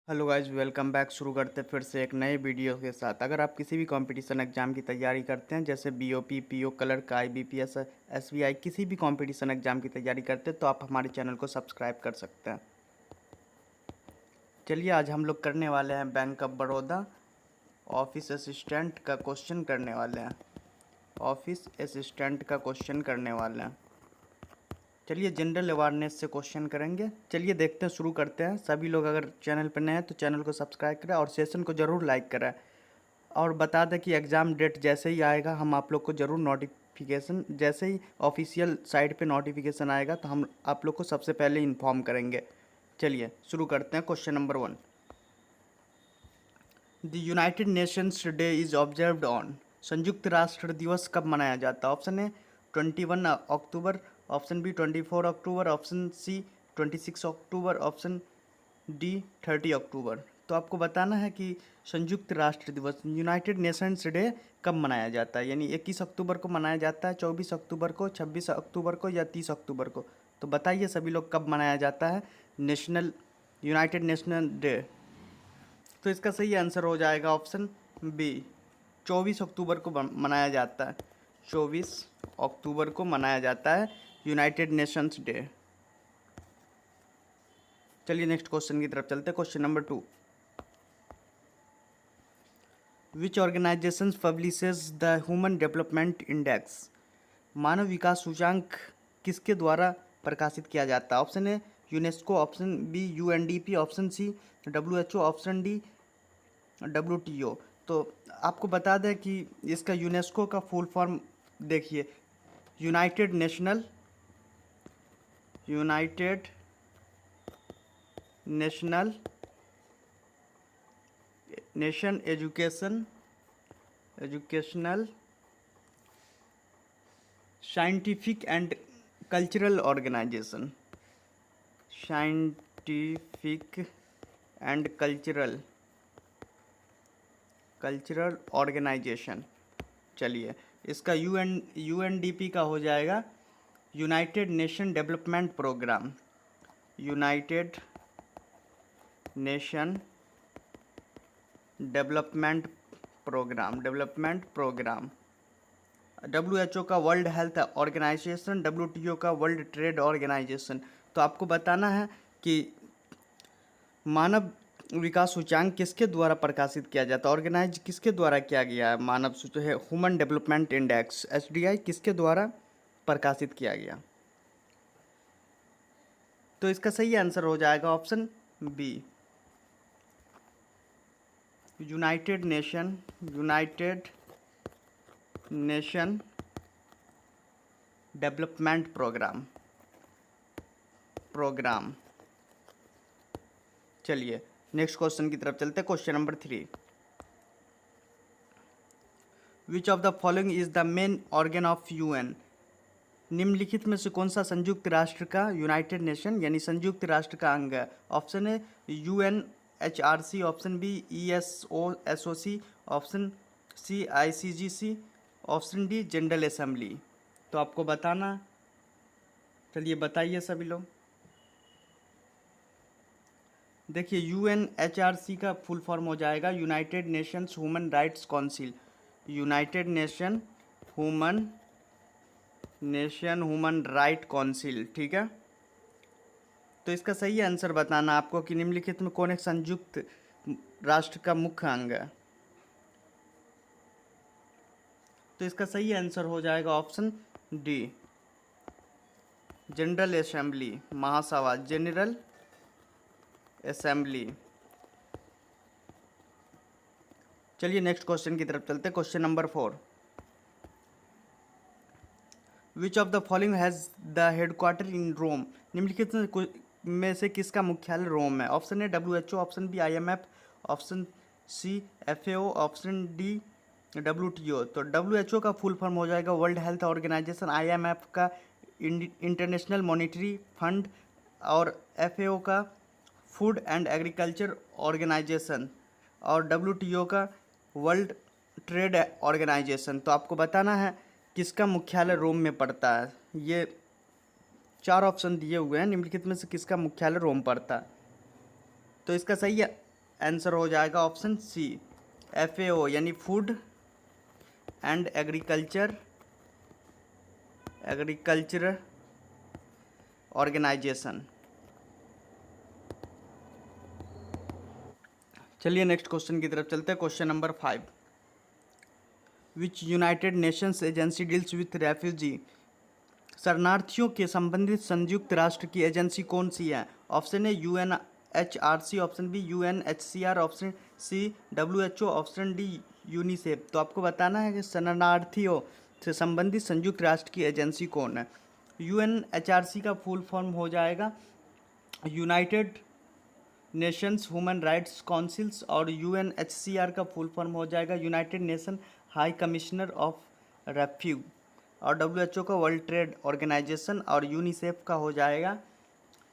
Hello guys, welcome back. शुरू करते हैं फिर से एक नए वीडियो के साथ। अगर आप किसी भी कंपटीशन एग्जाम की तैयारी करते हैं, जैसे BOP, PO clerk, IBPS, SBI, किसी भी कंपटीशन एग्जाम की तैयारी करते हैं तो आप हमारे चैनल को सब्सक्राइब कर सकते हैं। चलिए, आज हम लोग करने वाले हैं bank of Baroda office assistant का क्वेश्चन करने वाले हैं। ऑफिस असिस्टेंट का क्वेश्चन करने वाले हैं। चलिए, जनरल अवेयरनेस से क्वेश्चन करेंगे। चलिए देखते हैं, शुरू करते हैं। सभी लोग अगर चैनल पर नए हैं तो चैनल को सब्सक्राइब करें और सेशन को ज़रूर लाइक करें। और बता दें कि एग्ज़ाम डेट जैसे ही आएगा हम आप लोग को ज़रूर नोटिफिकेशन, जैसे ही ऑफिशियल साइट पे नोटिफिकेशन आएगा तो हम आप लोग को सबसे पहले इन्फॉर्म करेंगे। चलिए शुरू करते हैं। Question number 1, the United Nations day is observed on. संयुक्त राष्ट्र दिवस कब मनाया जाता है? Option A 21 October, option B 24 October, option C 26 October, option D 30 October. तो आपको बताना है कि संयुक्त राष्ट्र दिवस, यूनाइटेड नेशंस डे कब मनाया जाता है। यानी 21 अक्टूबर को मनाया जाता है, 24 अक्टूबर को, 26 अक्टूबर को या 30 अक्टूबर को। तो बताइए सभी लोग, कब मनाया जाता है नेशनल यूनाइटेड नेशनल डे? तो इसका सही आंसर हो जाएगा ऑप्शन बी, 24 अक्टूबर को मनाया जाता है। 24 अक्टूबर को मनाया जाता है यूनाइटेड नेशंस डे। चलिए नेक्स्ट क्वेश्चन की तरफ चलते हैं। Question number 2, which organisation publishes the human development index. मानव विकास सूचांक किसके द्वारा प्रकाशित किया जाता है? Option A UNESCO, option B UNDP, option C WHO, option D WTO. तो आपको बता दें कि इसका यूनेस्को का फुल फॉर्म देखिए, United National Nation educational scientific and cultural Organisation. Scientific and cultural Organisation. चलिए, इसका यूएनडीपी का हो जाएगा United nation development programme. United nation development programme. WHO का वर्ल्ड हेल्थ ऑर्गेनाइजेशन, डब्ल्यूटीओ का वर्ल्ड ट्रेड ऑर्गेनाइजेशन। तो आपको बताना है कि मानव विकास सूचांक किसके द्वारा प्रकाशित किया जाता है, ऑर्गेनाइज किसके द्वारा किया गया है। मानव है ह्यूमन डेवलपमेंट इंडेक्स एचडीआई किसके द्वारा प्रकाशित किया गया? तो इसका सही आंसर हो जाएगा option B, United nation development programme. चलिए नेक्स्ट क्वेश्चन की तरफ चलते हैं। Question number 3, which of the following is the main organ of UN. निम्नलिखित में से कौन सा संयुक्त राष्ट्र का, यूनाइटेड नेशन यानी संयुक्त राष्ट्र का अंग है? Option A UNHRC, option B ESOSOC, option C ICGC, option D General Assembly. तो आपको बताना, चलिए बताइए सभी लोग। देखिए, यूएनएचआरसी का फुल फॉर्म हो जाएगा United Nations human rights council. United nation human right council, ठीक है। तो इसका सही आंसर बताना आपको कि निम्नलिखित में कौन एक संयुक्त राष्ट्र का मुख्य अंग है। तो इसका सही आंसर हो जाएगा ऑप्शन डी, जनरल असेंबली, महासभा, जनरल असेंबली। चलिए नेक्स्ट क्वेश्चन की तरफ चलते हैं। Question number 4, which of the following has the headquarter in Rome. निम्नलिखित में से किसका मुख्यालय रोम है? Option A WHO, option B IMF, option C FAO, option D WTO. तो डब्ल्यूएचओ का फुल फॉर्म हो जाएगा वर्ल्ड हेल्थ ऑर्गेनाइजेशन, आईएमएफ का इंटरनेशनल मॉनेटरी फंड और एफएओ का फूड एंड एग्रीकल्चर ऑर्गेनाइजेशन और डब्ल्यूटीओ का वर्ल्ड ट्रेड ऑर्गेनाइजेशन। तो आपको बताना है किसका मुख्यालय रोम में पड़ता है। ये 4 ऑप्शन दिए हुए हैं, निम्नलिखित में से किसका मुख्यालय रोम पड़ता है? तो इसका सही आंसर हो जाएगा ऑप्शन सी FAO यानी फूड एंड एग्रीकल्चर ऑर्गेनाइजेशन। चलिए नेक्स्ट क्वेश्चन की तरफ चलते हैं। Question number 5, which United Nations agency deals with refugee. शरणार्थियों के संबंधित संयुक्त राष्ट्र की एजेंसी कौन सी है? Option A UNHRC, option B UNHCR, option C WHO, option D UNICEF. तो आपको बताना है कि शरणार्थियों से संबंधित संयुक्त राष्ट्र की एजेंसी कौन है। UNHRC का फुल फॉर्म हो जाएगा United Nations human rights councils, और UNHCR का फुल फॉर्म हो जाएगा United Nation high commissioner of refuge, और WHO का वर्ल्ड ट्रेड ऑर्गेनाइजेशन, और यूनिसेफ का हो जाएगा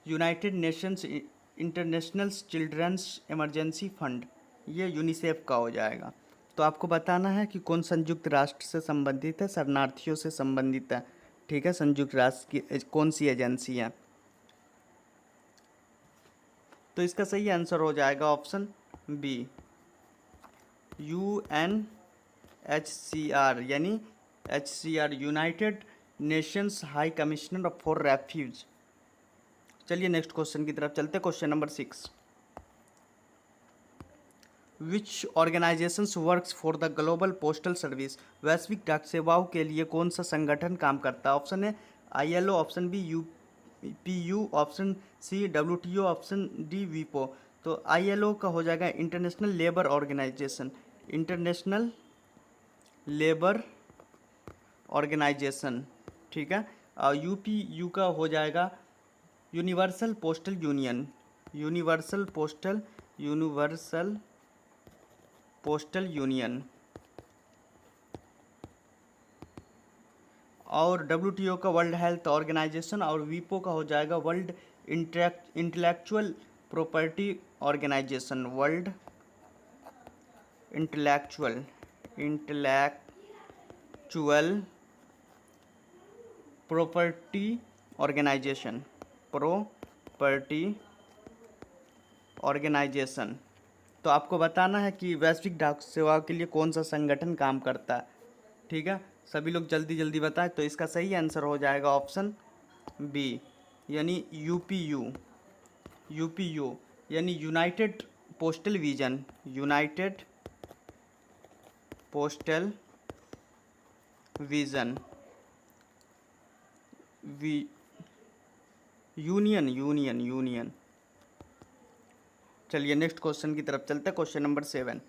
United Nations international children's emergency fund, ये यूनिसेफ का हो जाएगा। तो आपको बताना है कि कौन संयुक्त राष्ट्र से संबंधित है, शरणार्थियों से संबंधित है। ठीक है, संयुक्त राष्ट्र की कौन सी एजेंसी है। तो इसका सही आंसर हो जाएगा ऑप्शन बी UNHCR यानी HCR United nations high commissioner for refuge. चलिए नेक्स्ट क्वेश्चन की तरफ चलते हैं। Question number 6, which organisations works for the global postal service. वैश्विक डाक सेवाओं के लिए कौन सा संगठन काम करता है? Option A ILO, option B UPU, option C WTO, option D WIPO। तो ILO का हो जाएगा international labour organisation, international labour organisation. ठीक है, और UPU का हो जाएगा universal postal union, universal postal union, और WTO का वर्ल्ड हेल्थ ऑर्गेनाइजेशन, और WIPO का हो जाएगा world intellectual property organisation, world intellectual property organisation. तो आपको बताना है कि वैश्विक डाक सेवाओं के लिए कौन सा संगठन काम करता है। ठीक है, सभी लोग जल्दी जल्दी बताएं। तो इसका सही आंसर हो जाएगा ऑप्शन बी यानी UPU यानी United postal vision, United postal vision union. चलिए नेक्स्ट क्वेश्चन की तरफ चलते हैं। Question number 7,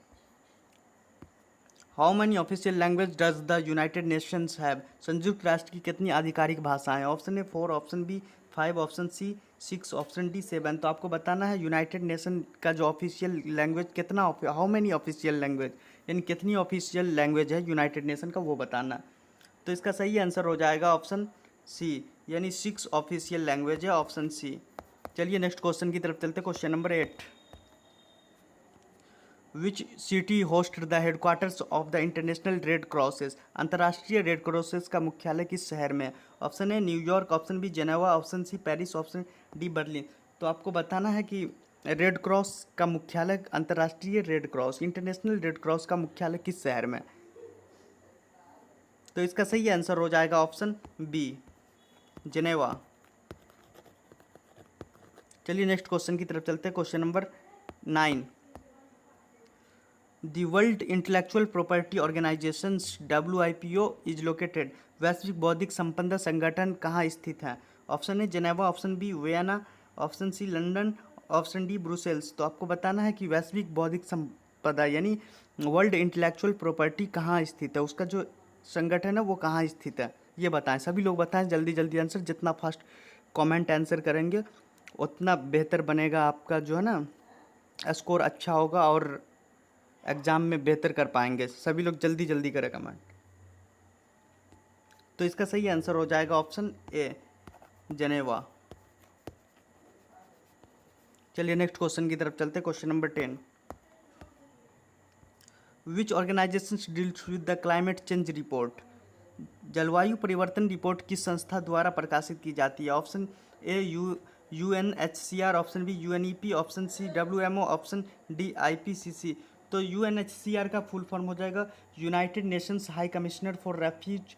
how many official language does the United Nations have. संयुक्त राष्ट्र की कितनी आधिकारिक भाषाएं? Option A 4, option B 5, option C 6, option D 7। तो आपको बताना है यूनाइटेड नेशन का जो ऑफिशियल लैंग्वेज कितना, हाउ मैनी ऑफिशियल लैंग्वेज यानी कितनी ऑफिशियल लैंग्वेज है यूनाइटेड नेशन का, वो बताना। तो इसका सही आंसर हो जाएगा ऑप्शन सी यानी 6 ऑफिशियल लैंग्वेज है, ऑप्शन सी। चलिए नेक्स्ट क्वेश्चन की तरफ चलते हैं। Question number 8, which city host the headquarters of the international red crosses. अंतर्राष्ट्रीय रेड क्रॉसेस का मुख्यालय किस शहर में है? Option A New York, option B Geneva, option C Paris, option D Berlin. तो आपको बताना है कि रेड क्रॉस का मुख्यालय, अंतर्राष्ट्रीय red cross, international red cross का मुख्यालय किस शहर में? तो इसका सही आंसर हो जाएगा ऑप्शन बी जेनेवा। चलिए नेक्स्ट क्वेश्चन की तरफ चलते हैं। Question number 9, the world intellectual property organisation WIPO is located. वैश्विक बौद्धिक संपदा संगठन कहाँ स्थित है? Option A Geneva, option B Vienna, option C London, option D Brussels. तो आपको बताना है कि वैश्विक बौद्धिक संपदा यानी वर्ल्ड इंटेलेक्चुअल प्रॉपर्टी कहाँ स्थित है, उसका जो संगठन है वो कहाँ स्थित है, ये बताएं। सभी लोग बताएं जल्दी जल्दी आंसर। जितना फास्ट कमेंट आंसर करेंगे उतना बेहतर बनेगा आपका जो है ना स्कोर अच्छा होगा और एग्ज़ाम में बेहतर कर पाएंगे। सभी लोग जल्दी जल्दी करें कमेंट। तो इसका सही आंसर हो जाएगा ऑप्शन ए जेनेवा। चलिए नेक्स्ट क्वेश्चन की तरफ चलते हैं। Question number 10, which organisation deals with the climate change report. जलवायु परिवर्तन रिपोर्ट किस संस्था द्वारा प्रकाशित की जाती है? Option A UNHCR, option B UNEP, option C WMO, option D IPCC। तो UNHCR का फुल फॉर्म हो जाएगा United nations high commissioner for refuge.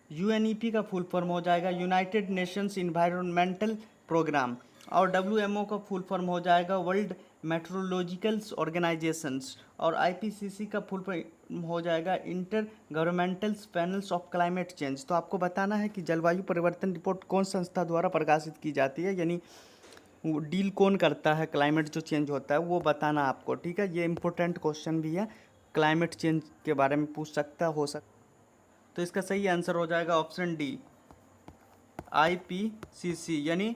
UNEP का फुल फॉर्म हो जाएगा यूनाइटेड नेशंस इन्वायरमेंटल प्रोग्राम। और WMO का फुल फॉर्म हो जाएगा वर्ल्ड मेट्रोलॉजिकल्स ऑर्गेनाइजेशंस। और IPCC का फुल फॉर्म हो जाएगा intergovernmental panels of climate change. तो आपको बताना है कि जलवायु परिवर्तन रिपोर्ट कौन संस्था द्वारा प्रकाशित की जाती है, यानी वो डील कौन करता है क्लाइमेट जो चेंज होता है वो बताना आपको, ठीक है। ये इंपॉर्टेंट क्वेश्चन भी है, क्लाइमेट चेंज के बारे में पूछ सकता हो सकता। तो इसका सही आंसर हो जाएगा ऑप्शन डी IPCC, यानी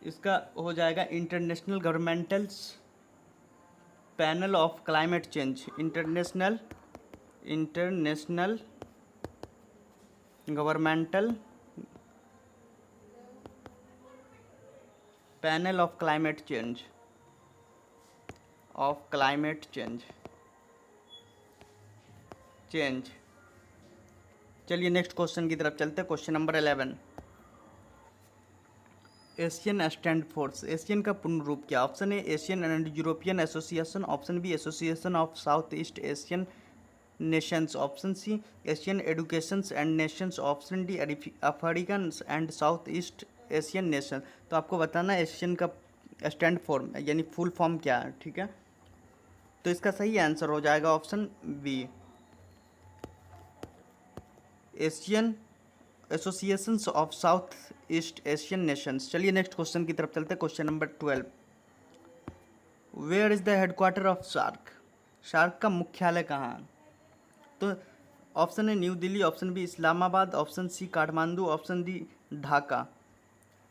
इसका हो जाएगा International Governmentals Panel of climate Change. International Governmental Panel of climate Change. चलिए नेक्स्ट क्वेश्चन की तरफ चलते हैं। Question number 11, ASEAN stands for, ASEAN का पूर्ण रूप क्या? Option A Asian and European Association, option B Association of south east Asian Nations, option C Asian Educations and Nations, option D African and South east Asian Nation. तो आपको बताना है ASEAN का stand form यानी full form क्या है, ठीक है। तो इसका सही आंसर हो जाएगा option B Asian associations of south east Asian nations. चलिए नेक्स्ट क्वेश्चन की तरफ चलते हैं। Question number 12, where is the headquarter of SAARC, SAARC का मुख्यालय कहाँ है? तो ऑप्शन है New Delhi, option B Islamabad, option C Kathmandu, option D Dhaka.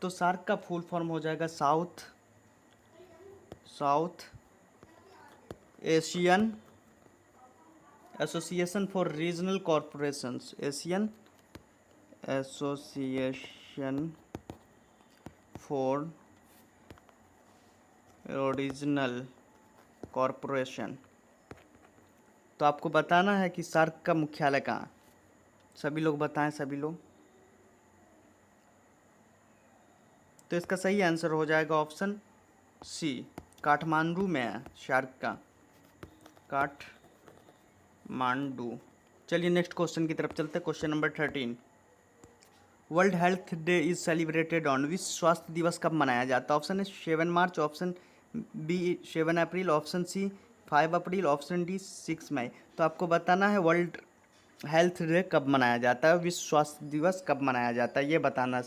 तो शार्क का फुल फॉर्म हो जाएगा south Asian association for regional corporations, Asian association for regional corporation. तो आपको बताना है कि शार्क का मुख्यालय कहाँ। सभी लोग बताएं, सभी लोग। तो इसका सही आंसर हो जाएगा ऑप्शन सी काठमांडू में है शार्क का, काठमांडू। चलिए नेक्स्ट क्वेश्चन की तरफ चलते हैं। Question number 13, world health day is celebrated on, विश्व स्वास्थ्य दिवस कब मनाया जाता है? ऑप्शन है 7 मार्च, ऑप्शन बी 7 अप्रैल, ऑप्शन सी 5 अप्रैल, ऑप्शन डी 6 मई। तो आपको बताना है वर्ल्ड हेल्थ डे कब मनाया जाता है, विश्व स्वास्थ्य दिवस कब मनाया जाता है, ये बताना है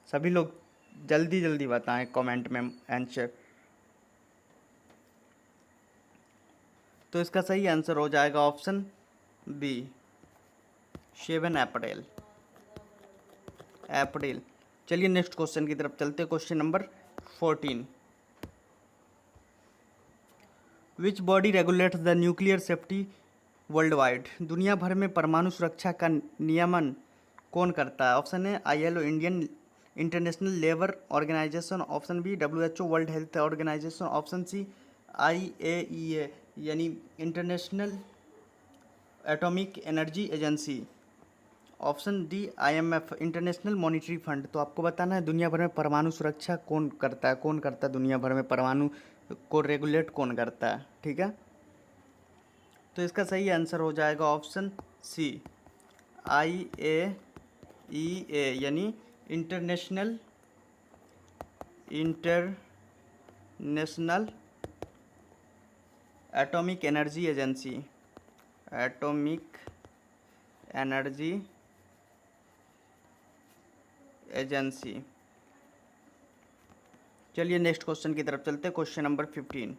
सभी लोग जल्दी जल्दी बताएं कमेंट में आंसर। तो इसका सही आंसर हो जाएगा ऑप्शन बी 7 अप्रैल। चलिए नेक्स्ट क्वेश्चन की तरफ चलते हैं। Question number 14, which body regulates the nuclear safety world wide, दुनिया भर में परमाणु सुरक्षा का नियमन कौन करता है? ऑप्शन है ILO Indian international labour organisation, option B WHO world health organisation, option C IAEA यानी international atomic energy agency, option D IMF international monetary fund. तो आपको बताना है दुनिया भर में परमाणु सुरक्षा कौन करता है दुनिया भर में परमाणु को रेगुलेट कौन करता है, ठीक है। तो इसका सही आंसर हो जाएगा ऑप्शन सी IAEA यानी international atomic energy agency, atomic energy agency. चलिए नेक्स्ट क्वेश्चन की तरफ चलते हैं। Question number 15,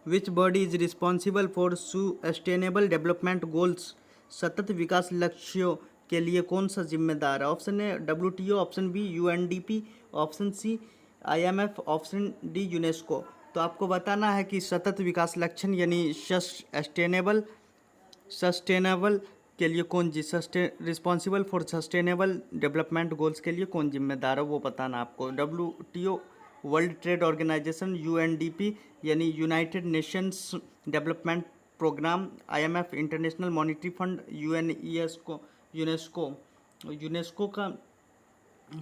which body is responsible for sustainable development goals, सतत विकास लक्ष्यों के लिए कौन सा जिम्मेदार है? ऑप्शन है WTO, option B UNDP, option C IMF, option D UNESCO. तो आपको बताना है कि सतत विकास लक्ष्य यानी सस्टेनेबल के लिए कौन responsible for sustainable development goals के लिए कौन जिम्मेदार है वो बताना आपको। WTO world trade organisation, UNDP यानी united nations development programme, IMF international monetary fund, UNESCO का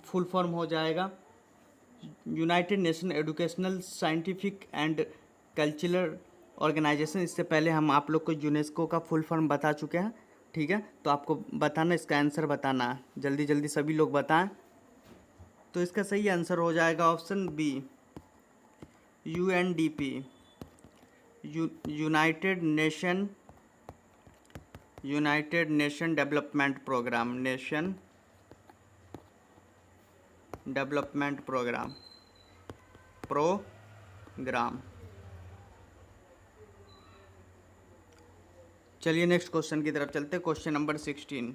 फुल फॉर्म हो जाएगा United nation educational scientific and cultural organisation. इससे पहले हम आप लोग को यूनेस्को का फुल फॉर्म बता चुके हैं, ठीक है। तो आपको बताना, इसका आंसर बताना है, जल्दी जल्दी सभी लोग बताएं। तो इसका सही आंसर हो जाएगा option B, UNDP, united nation development programme. चलिए नेक्स्ट क्वेश्चन की तरफ चलते हैं। Question number 16,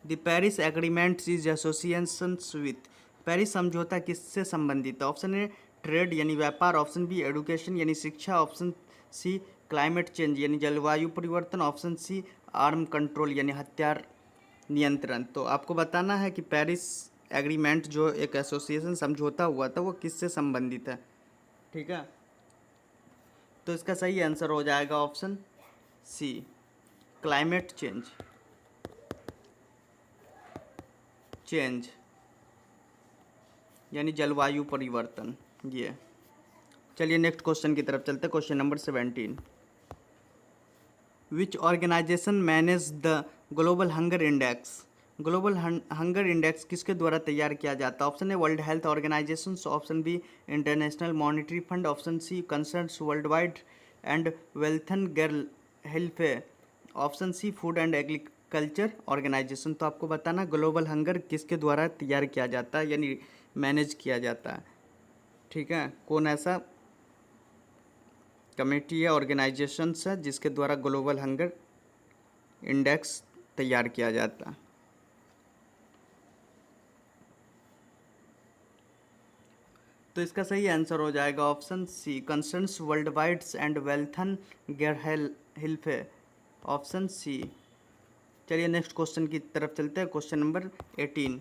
the Paris agreement is associations with. Paris समझौता किससे संबंधित है? ऑप्शन ए ट्रेड यानी व्यापार, ऑप्शन बी एडुकेशन यानी शिक्षा, ऑप्शन सी क्लाइमेट चेंज यानी जलवायु परिवर्तन, ऑप्शन सी आर्म कंट्रोल यानी हथियार नियंत्रण। तो आपको बताना है कि पेरिस एग्रीमेंट जो एक एसोसिएशन समझौता हुआ था वो किससे संबंधित है, ठीक है। तो इसका सही आंसर हो जाएगा ऑप्शन सी, क्लाइमेट चेंज यानी जलवायु परिवर्तन। ये चलिए नेक्स्ट क्वेश्चन की तरफ चलते हैं। Question number 17, which organisation manage the Global Hunger Index. Global Hunger Index किसके द्वारा तैयार किया जाता है? Option A World health organisation, option B International monetary Fund, option C Concerns World Wide and Welthungerhilfe, option C food and agriculture organisation. तो आपको बताना global hunger किसके द्वारा तैयार किया जाता है यानी मैनेज किया जाता है, ठीक है। कौन ऐसा कमेटी है, ऑर्गेनाइजेशंस है जिसके द्वारा ग्लोबल हंगर इंडेक्स तैयार किया जाता है? तो इसका सही आंसर हो जाएगा option C, Concerns World Wides and Welthungerhilfe, option C. चलिए नेक्स्ट क्वेश्चन की तरफ चलते हैं। Question number 18,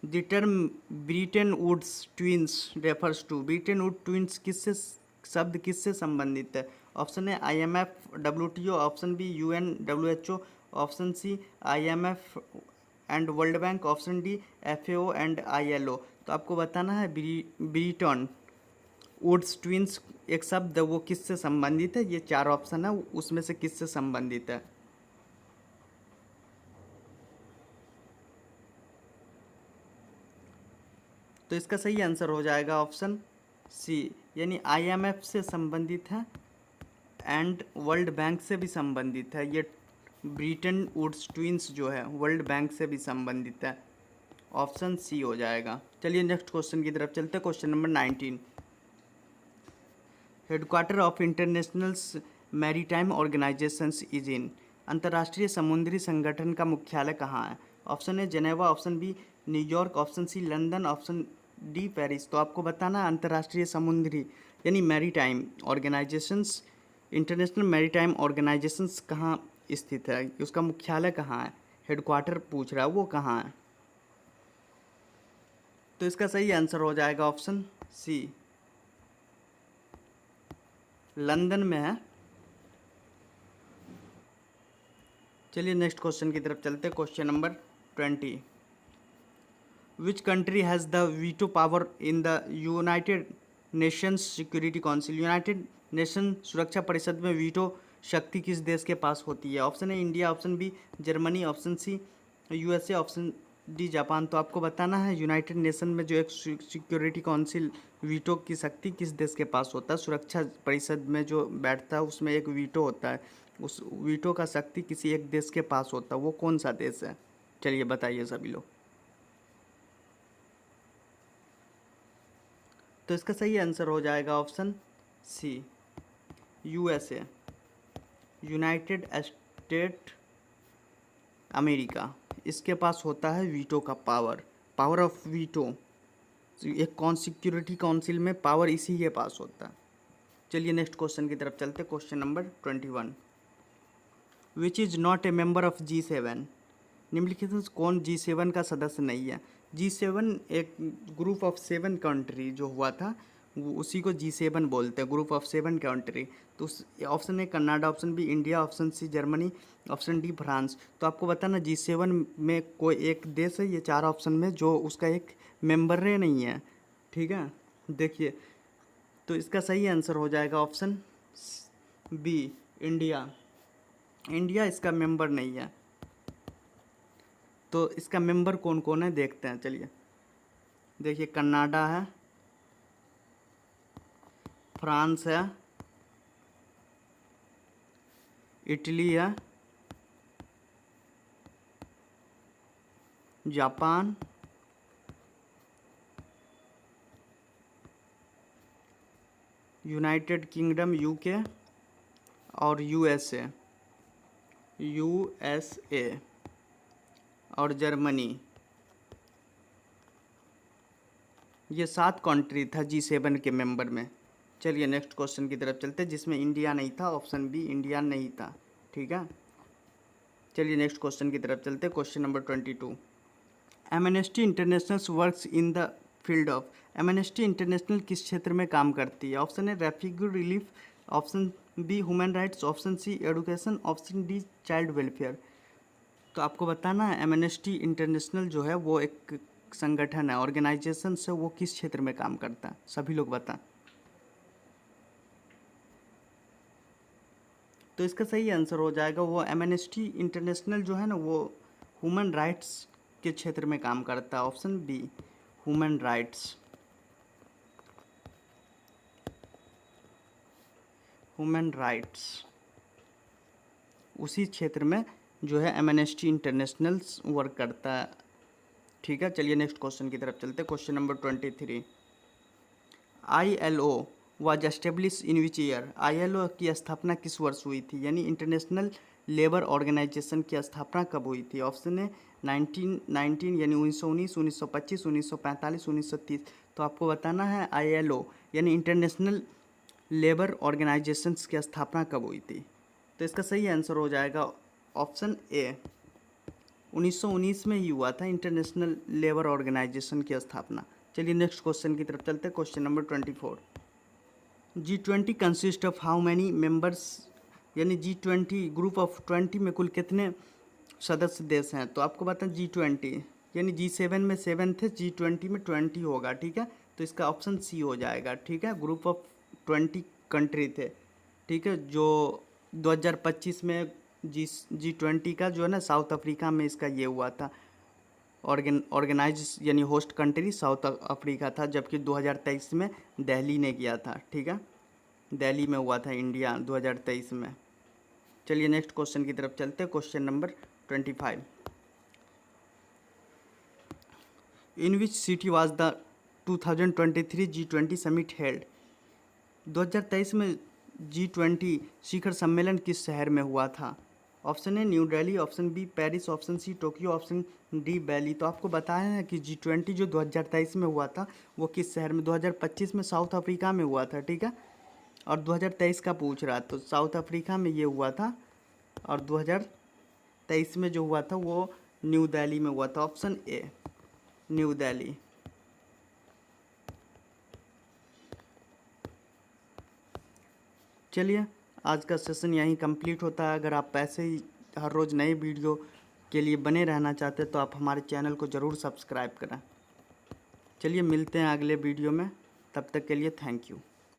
the term Bretton Woods twins refers to. Bretton Wood twins किससे शब्द किससे संबंधित है? Option A IMF WTO, option B UN WHO, option C IMF and World Bank, option D FAO and ILO। तो आपको बताना है Britain woods twins एक शब्द वो किससे संबंधित है? ये 4 ऑप्शन है, उसमें से किससे संबंधित है? तो इसका सही आंसर हो जाएगा ऑप्शन सी, यानी IMF से संबंधित है एंड वर्ल्ड बैंक से भी संबंधित है। ये ब्रिटेन वुड्स ट्विंस जो है वर्ल्ड बैंक से भी संबंधित है, ऑप्शन सी हो जाएगा। चलिए नेक्स्ट क्वेश्चन की तरफ चलते हैं। Question number 19, headquarter of international maritime organisations is in. अंतर्राष्ट्रीय समुद्री संगठन का मुख्यालय कहाँ है? Option A Geneva, option B New York, option C London, option D Paris. तो आपको बताना अंतर्राष्ट्रीय समुद्री यानी maritime organisations, international maritime organisations कहाँ स्थित है, उसका मुख्यालय कहाँ है, हेडक्वार्टर पूछ रहा है वो कहाँ है। तो इसका सही आंसर हो जाएगा ऑप्शन सी, लंदन में है। चलिए नेक्स्ट क्वेश्चन की तरफ चलते हैं। Question number 20, which country has the veto power in the United Nations security council. United nation सुरक्षा परिषद में वीटो शक्ति किस देश के पास होती है? Option A India, option B Germany, option C USA, option D Japan. तो आपको बताना है यूनाइटेड नेशन में जो एक सिक्योरिटी काउंसिल वीटो की शक्ति किस देश के पास होता है, सुरक्षा परिषद में जो बैठता है उसमें एक वीटो होता है, उस वीटो का शक्ति किसी एक देश के पास होता है, वो कौन सा देश है? चलिए बताइए सभी लोग। तो इसका सही आंसर हो जाएगा option C, USA, united state America. इसके पास होता है वीटो का पावर ऑफ वीटो। एक सिक्योरिटी काउंसिल में पावर इसी के पास होता है। चलिए नेक्स्ट क्वेश्चन की तरफ चलते। Question number 21, which is not a member of G7। निम्नलिखित में कौन G7 का सदस्य नहीं है? G7 एक ग्रुप ऑफ 7 कंट्री जो हुआ था वो उसी को G7 बोलते हैं, ग्रुप ऑफ 7 कंट्री। तो option A Canada, option B India, option C Germany, option D France. तो आपको बताना G7 में कोई एक देश है ये 4 ऑप्शन में जो उसका एक मेंबर नहीं है, ठीक है। देखिए, तो इसका सही आंसर हो जाएगा ऑप्शन बी इंडिया। इंडिया इसका मेंबर नहीं है। तो इसका मेंबर कौन कौन है देखते हैं, चलिए। देखिए, कनाडा है, फ्रांस है, इटली है, जापान, यूनाइटेड किंगडम यूके और यूएसए और जर्मनी। ये 7 कंट्री था G7 के मेंबर में। चलिए नेक्स्ट क्वेश्चन की तरफ चलते हैं, जिसमें इंडिया नहीं था, ऑप्शन बी इंडिया नहीं था, ठीक है। चलिए नेक्स्ट क्वेश्चन की तरफ चलते हैं, question number 22। Amnesty international works in the field of. Amnesty international किस क्षेत्र में काम करती है? Option A refugee relief, option B human rights, option C education, option D child welfare. तो आपको बताना है एमनेस्टी इंटरनेशनल जो है वो एक संगठन है, ऑर्गेनाइजेशन से, वो किस क्षेत्र में काम करता है, सभी लोग बताएं। तो इसका सही आंसर हो जाएगा वो एमनेस्टी इंटरनेशनल जो है ना वो ह्यूमन राइट्स के क्षेत्र में काम करता है, option B human rights. Human rights उसी क्षेत्र में जो है एमनेस्टी इंटरनेशनल वर्क करता है, ठीक है। चलिए नेक्स्ट क्वेश्चन की तरफ चलते हैं, question number 23। ILO was establish in which year? ILO की स्थापना किस वर्ष हुई थी? यानी इंटरनेशनल लेबर ऑर्गेनाइजेशन की स्थापना कब हुई थी? ऑप्शन है 1919 यानी 1919, 1925, 1945, 1930। तो आपको बताना है ILO यानी इंटरनेशनल लेबर ऑर्गेनाइजेशंस की स्थापना कब हुई थी? तो इसका सही आंसर हो जाएगा ऑप्शन ए 1919 में ही हुआ था इंटरनेशनल लेबर ऑर्गेनाइजेशन की स्थापना। चलिए नेक्स्ट क्वेश्चन की तरफ चलते हैं, question number 24। G20 consist of how many members? यानी G20 ग्रुप ऑफ 20 में कुल कितने सदस्य देश हैं? तो आपको बताएं G20 यानी G7 में 7 थे, G20 में 20 होगा, ठीक है। तो इसका ऑप्शन सी हो जाएगा, ठीक है। ग्रुप ऑफ 20 कंट्री थे, ठीक है, जो 2025 में G20 का जो है ना साउथ अफ्रीका में इसका ये हुआ था, ऑर्गेनाइज यानी होस्ट कंट्री साउथ अफ्रीका था, जबकि 2023 में दिल्ली ने किया था, ठीक है। दिल्ली में हुआ था इंडिया 2023 में। चलिए नेक्स्ट क्वेश्चन की तरफ चलते हैं, question number 25। In which city was the 2023 G20 summit held? 2023 में G20 शिखर सम्मेलन किस शहर में हुआ था? Option A New Delhi, option B Paris, option C Tokyo, option D Bali. तो आपको बताया है कि G20 जो 2023 में हुआ था वो किस शहर में? 2025 में साउथ अफ्रीका में हुआ था, ठीक है, और 2023 का पूछ रहा, तो साउथ अफ्रीका में ये हुआ था, और 2023 में जो हुआ था वो न्यू दिल्ली में हुआ था, ऑप्शन ए न्यू दिल्ली। चलिए आज का सेशन यहीं कंप्लीट होता है। अगर आप ऐसे ही हर रोज़ नए वीडियो के लिए बने रहना चाहते हैं तो आप हमारे चैनल को ज़रूर सब्सक्राइब करें। चलिए मिलते हैं अगले वीडियो में, तब तक के लिए थैंक यू।